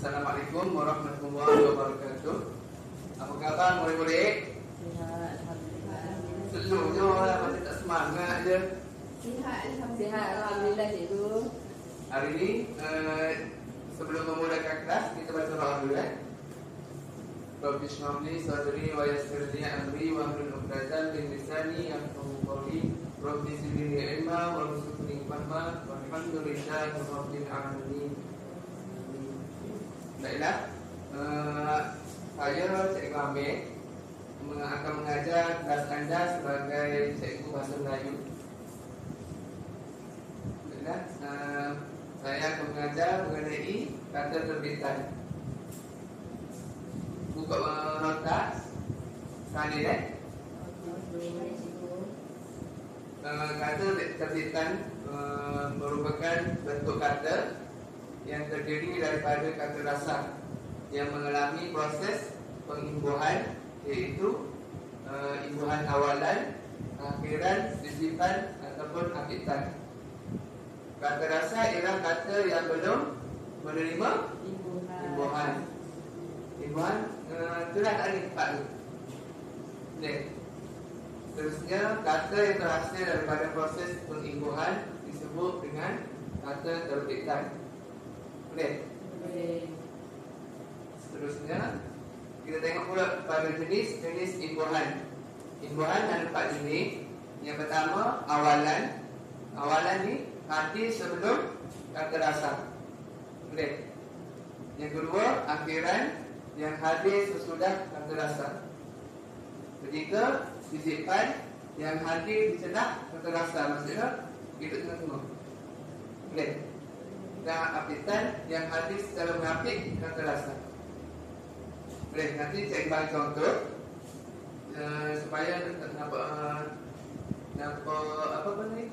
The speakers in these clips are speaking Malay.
Assalamualaikum warahmatullahi wabarakatuh. Apa khabar murid-murid? Sihat, alhamdulillah. Seluruhnya orang masih tak semangat je. Sihat, alhamdulillah cikgu. Hari ini sebelum memulakan kelas kita baca doa dulu Rabbi shrah li sadri wa yassir li amri wa hlul 'uqdatam min lisani yafqahu qawli. Rabbi zidni ilma warzuqni fahma walhamdulillahi rabbil alamin. Baiklah, saya Cikgu Amir akan mengajar kelas anda sebagai cikgu bahasa Melayu. Baiklah, saya akan mengajar mengenai kata terbitan. Buka nota sekali kata terbitan merupakan bentuk kata yang terdiri daripada kata dasar yang mengalami proses pengimbuhan, iaitu imbuhan awalan, akhiran, sisipan ataupun akhirkan. Kata dasar ialah kata yang belum menerima imbuhan. Imbuhan itulah tak ada tempat tu. Terusnya kata yang terhasil daripada proses pengimbuhan disebut dengan kata terbitan. Boleh? Seterusnya kita tengok pula pada jenis imbuhan. Imbuhan ada 4 jenis. Yang pertama awalan. Awalan ni hadir sebelum kata dasar. Boleh? Yang kedua akhiran, yang hadir sesudah kata dasar. Ketiga sisipan, yang hadir di celah kata dasar. Maksudnya hidup tengah-tengah. Boleh? Dan apitan yang hadir secara mengapit kata dasar. Boleh, nanti cikgu bagi contoh supaya nampak apa ni?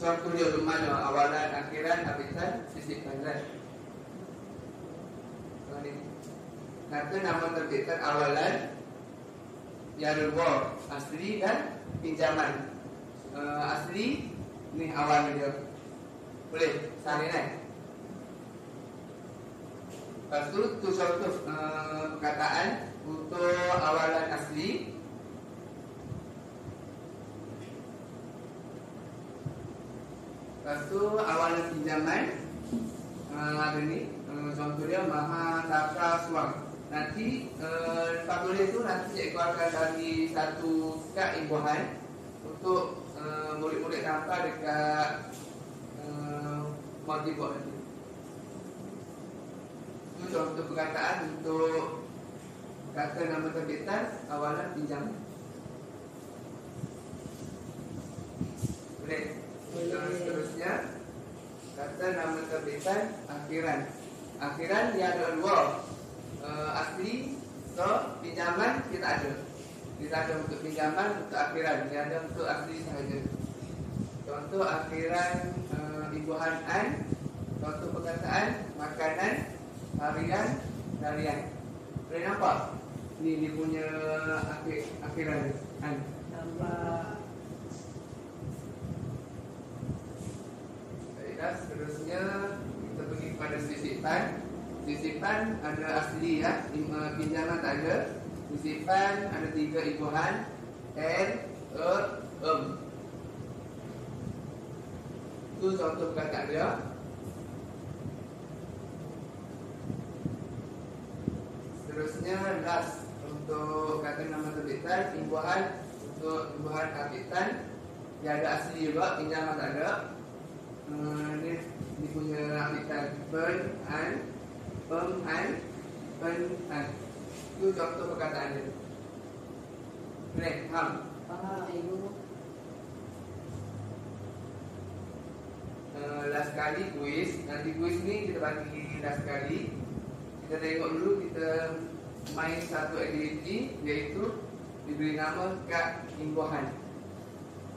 Contoh dia di mana awalan, akhiran, apitan, sisipan. Kata nama terbitan awalan Yarul War, asli dan pinjaman. Asli ni awal dia. Boleh? Sari naik. Lepas tu contoh perkataan untuk awalan asli. Lepas tu awalan pinjaman. Ada ni contoh dia Maha Taka Suang. Nanti lepas tulis tu nanti cikgu akan bagi satu kad imbuhan untuk murid-murid nampak dekat multiboard nanti. Itu contoh perkataan untuk kata nama terbitan awalan pinjaman. Boleh? Seterusnya kata nama terbitan akhiran. Akhiran dia ada dua. Asli so pinjaman kita ada. Kita ada untuk pinjaman, untuk akhiran. Dia ada untuk asli sahaja. Contoh akhiran imbuhan an. Contoh perkataan makanan, harian, darian. Boleh nampak? Ni dia punya akhiran an. Nampak. Baiklah, seterusnya kita pergi kepada sisipan. Sisipan ada asli ya, pinjaman tak ada. Sisipan ada 3 imbuhan N, E, Itu contoh perkataan dia. Seterusnya last untuk kata nama terbitan imbuhan. Untuk imbuhan apitan dia ada asli juga, pinjaman tak ada. Ni punya apitan pen, an, pem, an, pen, an. Itu contoh perkataan dia. Boleh? Faham? Faham cikgu. Last kali kuis. Nanti kuis ni kita bagi last kali. Kita tengok dulu, kita main satu aktiviti, iaitu diberi nama kad imbuhan.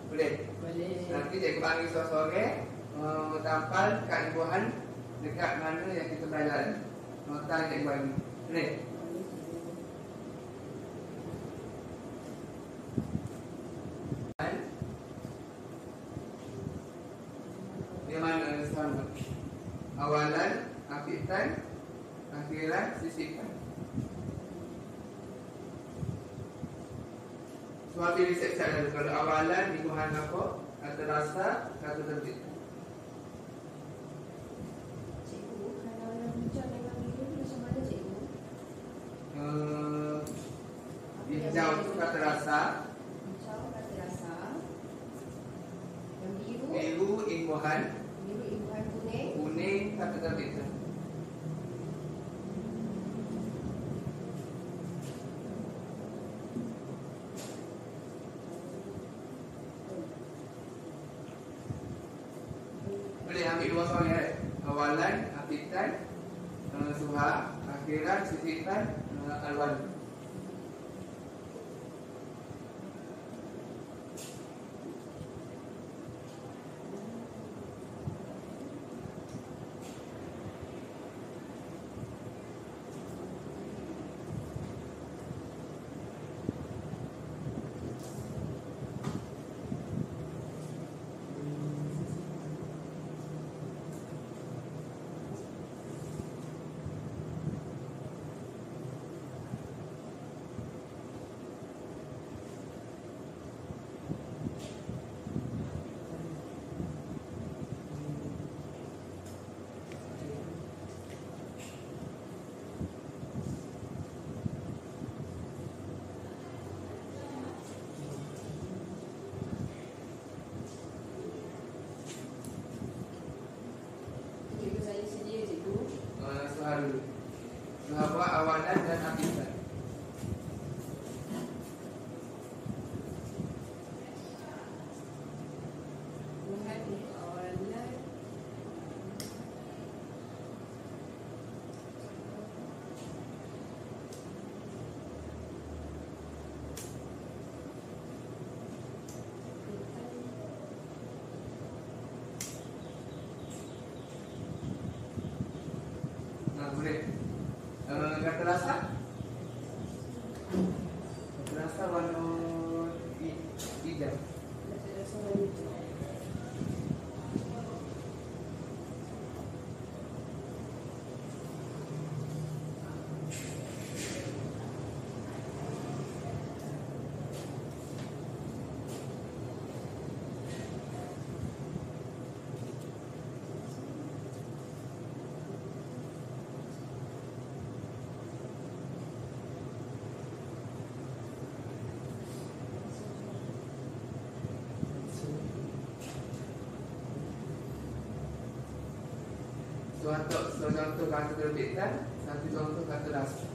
Boleh? Boleh. Nanti cikgu panggil sore-sore tampal kad imbuhan dekat mana yang kita belajar. Nota yang cikgu bagi. Boleh? Dia mana sama? Semua pilih siap-siap dulu. Kalau awalan, imbuhan apa? Kata rasa, kata terbit. Cikgu, kalau yang hijau dengan biru tu macam mana cikgu? Hijau tu kata rasa, Hijau kata rasa. Yang biru, biru imbuhan, biru imbuhan kuning. kuning kata terbit. Boleh ambil dua soal ya. Awalan, afitan, suha, akhiran, sisipan, alwan. Cikgu saya sedia cikgu. Suha dulu. Suha buat awalan dan afitan. Imbuhan untuk awalan. Boleh. Kata rasa? Kata rasa warna hijau. Kata rasa warna hijau. Contoh kata terbitan, satu contoh kata rasa.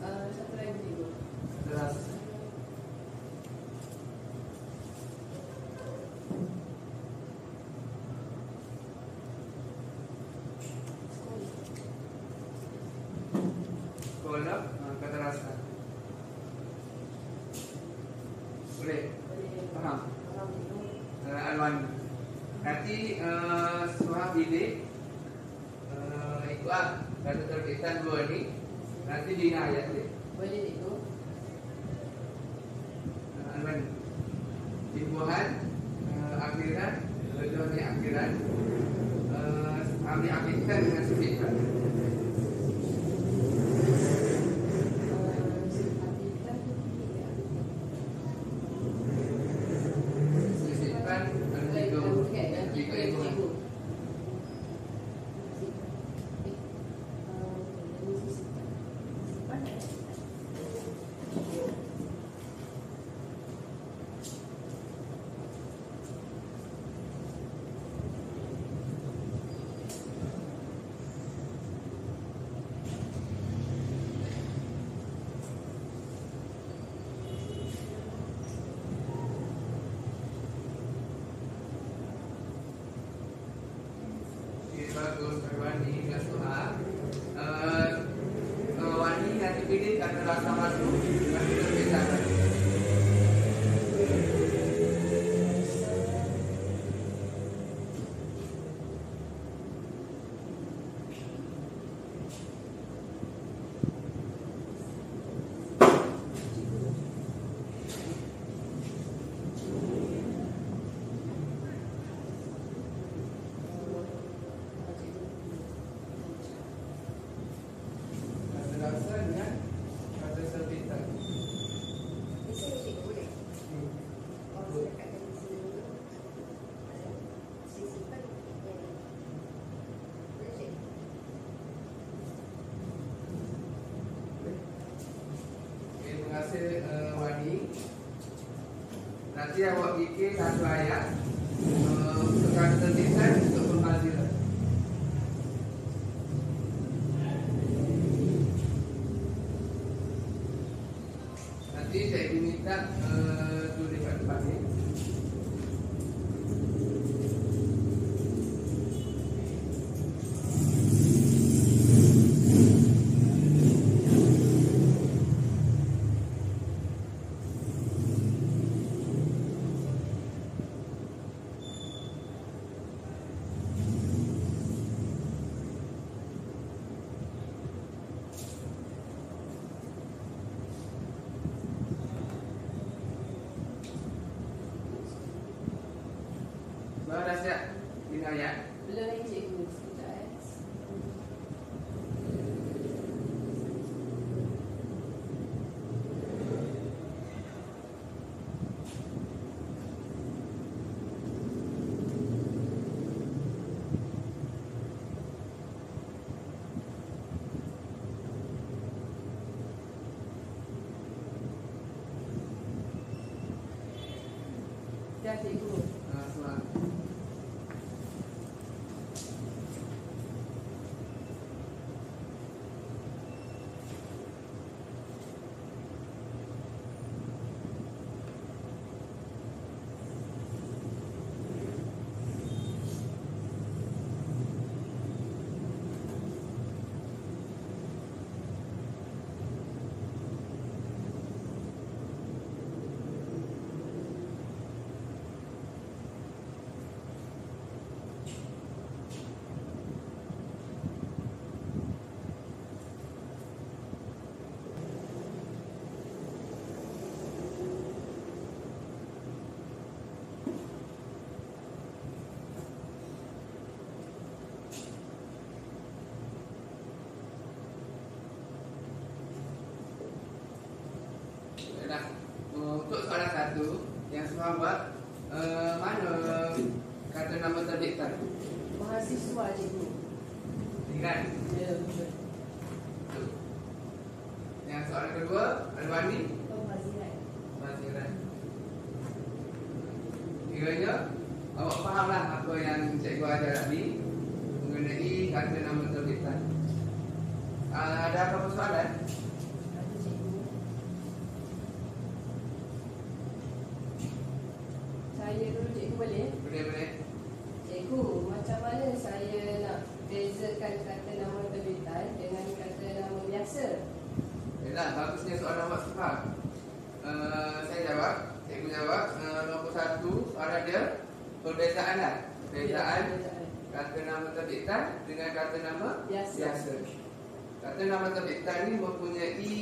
Satu lagi cikgu. Kata rasa. Sekolah, kata rasa. Boleh? Boleh. Faham? Faham cikgu. Alwan. Nanti Suha pilih ikut kata terbitan dua ni. Nanti bina ayat boleh. Boleh cikgu. Alwan. Imbuhan, akhiran, kedua-duanya akhiran. Ambil akhirkan dengan sifat. Sifat tiga imbuhan. Bagus, Wani dan Suha. Wani nanti pilih kata rasa masuk, kata terbitan. Nanti awak fikir satu ayat untuk kata terbitan untuk pemazila. Nanti saya minta tulis kat depan ni. Dah siap? Ini ayat. Belum lagi cikgu. Sekejap dah cikgu. Semua. Dah. Untuk soalan satu yang semua buat mana kata nama terbitan? Mahasiswa cikgu. Ingat? Ya, betul. Yang soalan kedua, Al-Wani Pembaziran. Maziran. Kiranya awak fahamlah apa yang cikgu ajar tadi mengenai kata nama terbitan. Ada apa soalan? Ada cikgu. Saya dulu cikgu boleh? Boleh. Cikgu, macam mana saya nak bezakan kata nama terbitan dengan kata nama biasa? Yalah, bagusnya soalan awak suka. Saya jawab, cikgu jawab. Nombor satu, soalan dia perbezaan lah. Perbezaan kata nama terbitan dengan kata nama biasa. Kata nama terbitan ni mempunyai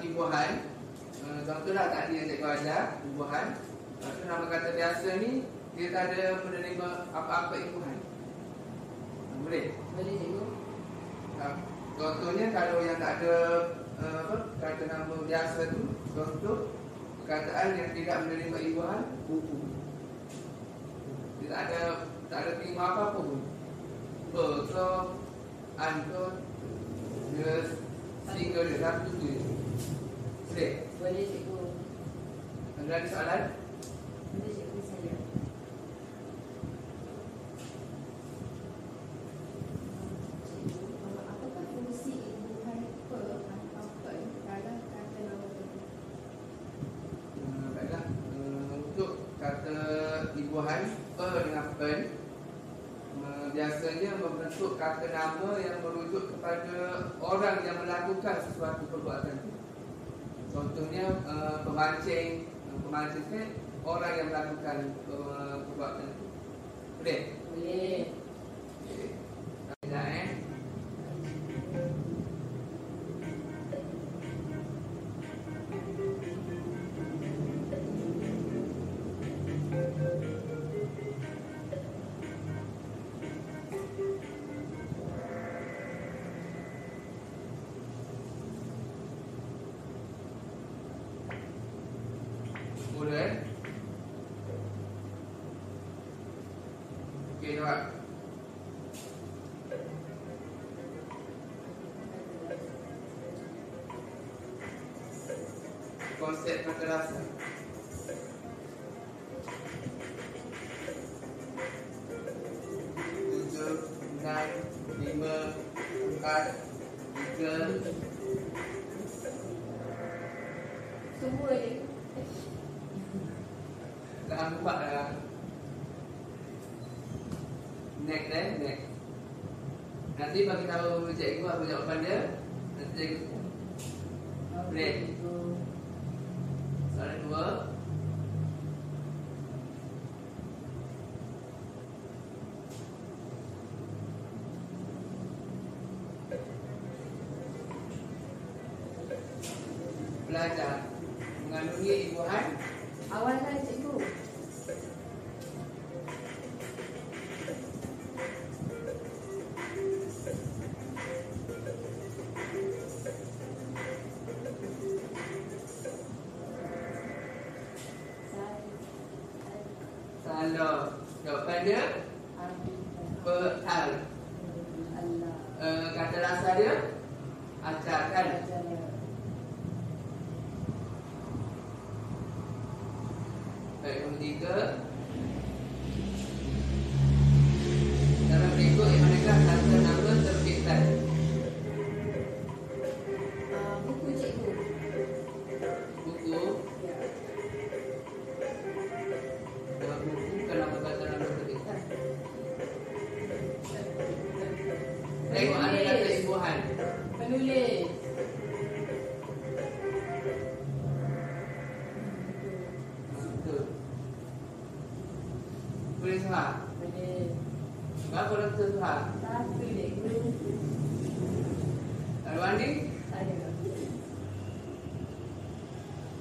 imbuhan. Contohlah tadi yang cikgu ajar, imbuhan. Lepas nama kata biasa ni dia tak ada menerima apa-apa imbuhan. Boleh? Boleh cikgu? Contohnya kalau yang tak ada kata nama biasa tu, contoh perkataan yang tidak menerima imbuhan, buku. Dia tak ada terima apa-apa pun. Betul, antur, dia single dia satu tu. Boleh? Boleh cikgu. Ada soalan? Boleh cikgu saya. Cikgu, apakah fungsi imbuhan per atau pen dalam kata nama terbitan? Baiklah, untuk kata imbuhan per dengan pen biasanya membentuk kata nama yang merujuk kepada orang yang melakukan sesuatu perbuatan. Contohnya pemancing ni orang yang melakukan perbuatan itu. Boleh? Boleh. Sekejap Boleh? Okey, jawab. Konsep kata rasa. 4, 3. Semua dia. Nampak lah. Next. Nanti bagi tahu cikgu apa jawapan dia. Nanti cikgu boleh. Soalan 2. Belajar mengandungi imbuhan Awalan cikgu. Salah. Jawapan dia peal. Kata rasa dia acarkan. Baik, nombor 3. Dalam berikut yang manakah kata nama terbitan? Buku cikgu. Buku. Dalam buku bukan nama kata nama terbitan. Tengok ada kata imbuhan. Penulis. Betul. Boleh Suha? Boleh. Berapa doktor Suha? Satu cikgu. Lalu Andi? Saya.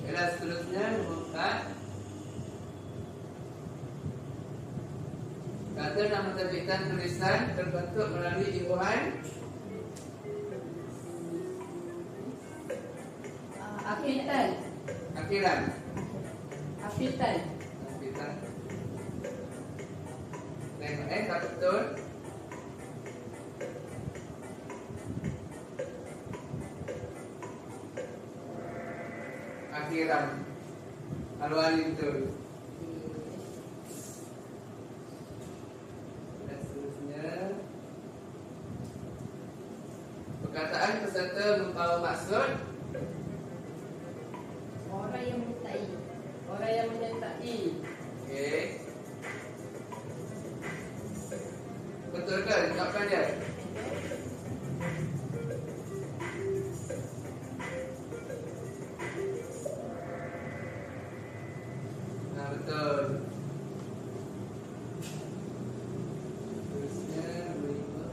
Ialah seterusnya nombor 4. Kata nama terbitan tulisan terbentuk melalui imbuhan Apitan. akhiran. Apitan. Terbitan. Tengok tak betul. Akhiran. Lalu Andi betul. Dan seterusnya perkataan peserta membawa maksud Orang yang menyertai. Orang yang menyertai. okey. Betul ke jawapan dia? Betul. Terusnya berikut.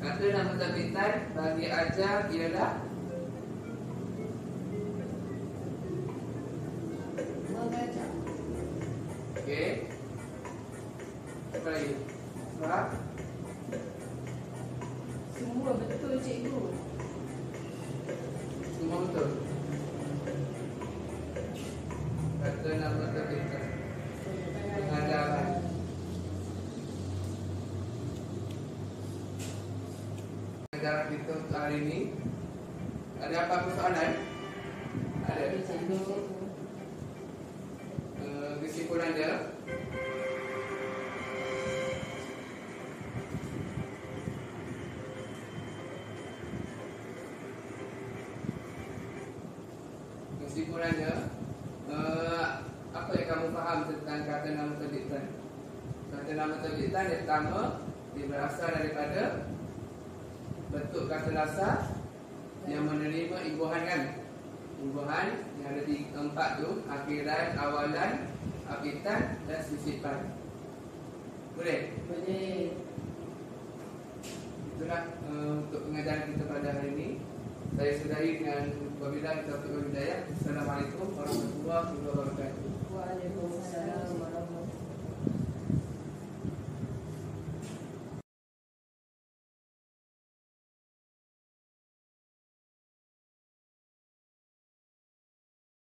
Kata nama terbitan bagi ajar ialah Mengajar. okey. Apa lagi? Surat. Semua betul cikgu. Semua betul. Kata nama terbitan pengajaran. Pengajaran kita untuk hari ini. Ada apa-apa soalan? Ada. Cikgu. Kesimpulan dia. Kesimpulannya, apa yang kamu faham tentang kata nama terbitan? Kata nama terbitan yang pertama, dia berasal daripada bentuk kata dasar yang menerima imbuhan kan? Imbuhan yang ada di empat tu, akhiran, awalan, apitan dan sisipan. Boleh? Boleh. Itulah untuk pengajaran kita pada hari ini. Saya sudahi dengan wabillahi taufiq wal hidayah. Assalamualaikum warahmatullahi wabarakatuh. Waalaikumsalam warahmatullahi wabarakatuh.